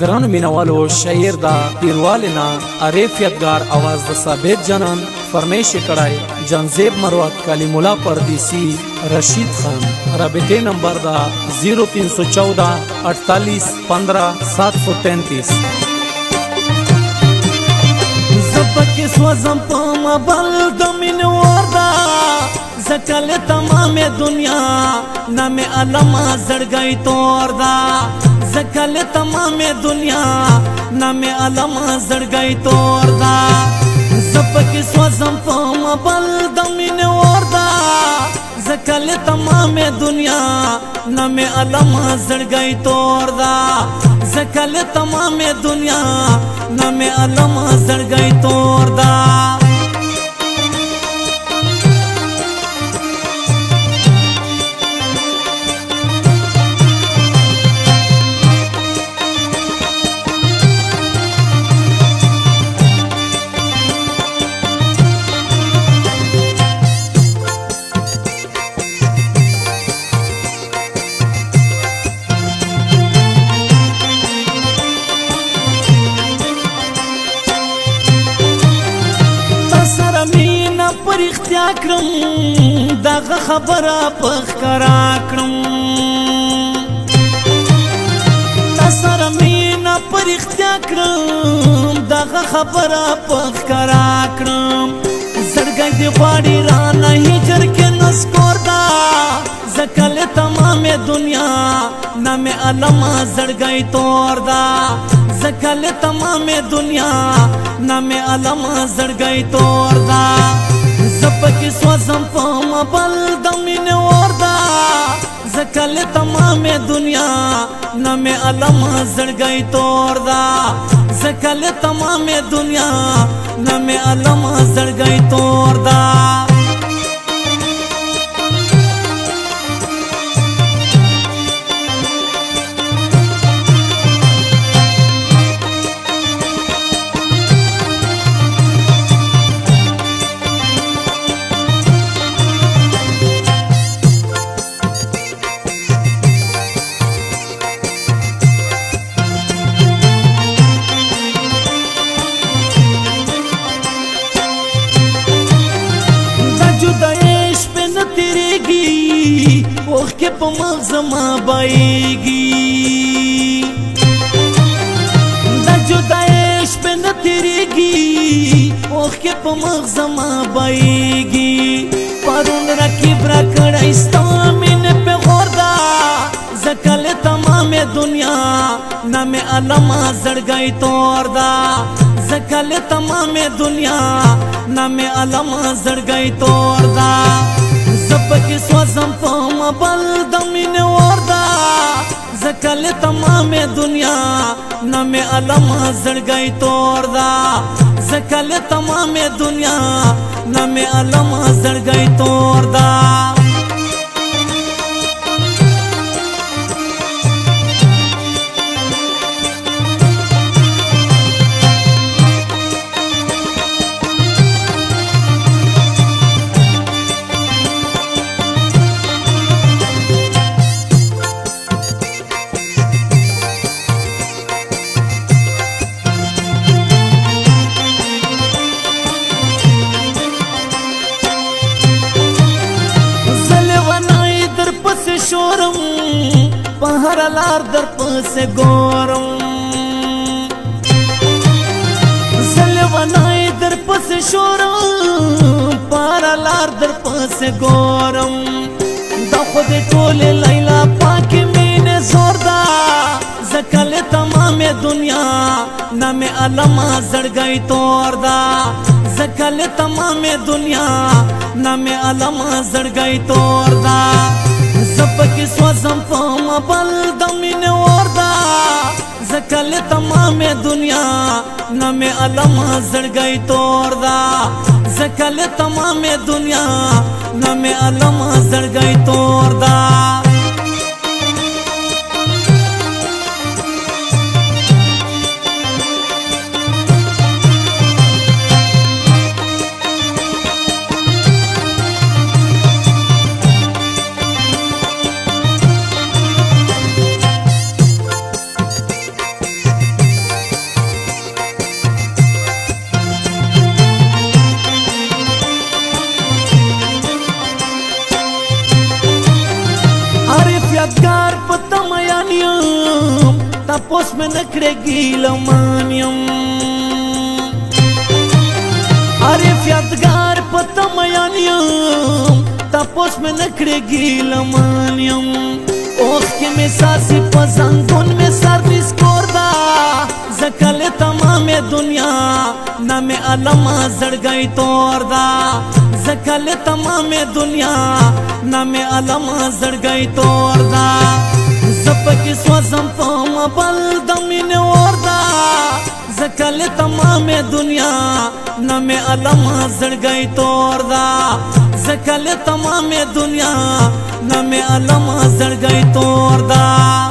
ګران مینوالو شاعر دا پیروالینا عارف یادگار आवाज د ثابت جنان فرمیش کړای جنزیب مروت کلیم الله پردیسی رشید خان رابطه نمبر دا 0314 48 15 733 زبک سوزم په مبل د مینوار دا زکل تمام دنیا نام علم زړګی تور دا زکل تمام دنیا نام علم زړګی تور دا زبک سوزم په مبل د مینوار دا زکل تمام دنیا نام علم زړګی تور دا زکل تمام دنیا نام علم زړګی تور دا پر اختیا کرم دغه خبره پخکرا کرم تسر مینا پر اختیا کرم دغه خبره پخکرا کرم زړګی دی غواړي رانه هجر کې نسکور دا زکل تمام دنیا نام علم زړګی تور دا زکل تمام دنیا نام علم زړګی تور دا زبک سوزم په مبل د مینوار دا زکل تمام دنیا نام علم زړګی تور دا زکل تمام دنیا نام علم زړګی تور دا اوخ کې په مغز ما بایږي دا جدایش په نه تیریږي اوخ کې په مغز ما بایږي پرون رکیب را کړی ستا مینې په غور دا زکل تمام دنیا نام علم زړګی تور دا زکل تمام دنیا نام علم زړګی تور دا زبک سوزم په مبل د مینوار دا زکل تمام دنیا نام علم زړګی تور دا زکل تمام دنیا نام علم زړګی تور دا شورم پهر لار در پس گورم زلونای در پس شورم پهر لار در پس گورم دا خود ټول لیلا پاک مین زور دا زکل تمام دنیا نام علم زړګی تور دا زکل تمام دنیا نام علم زړګی تور دا زبک سوزم په مبل د مینوار دا زکل تمام دنیا نام علم زړګی تور دا زکل تمام دنیا نام علم زړګی تور دا تپوس میں نکڑے گیلمانیم عارف یادگار پتا میانیم تپوس میں نکڑے گیلمانیم اوخ کے میں ساسی پزنگون میں سر ڈسکور دا زکل تمام دنیا نام علم زڑ گئی تور دا زکل تمام دنیا نام علم زڑ گئی تور دا زپکی سوزم پام بل دمین ور دا زکل تمام دنیا نام علم زڑ گئی تور دا زکل تمام دنیا نام علم زڑ گئی تور دا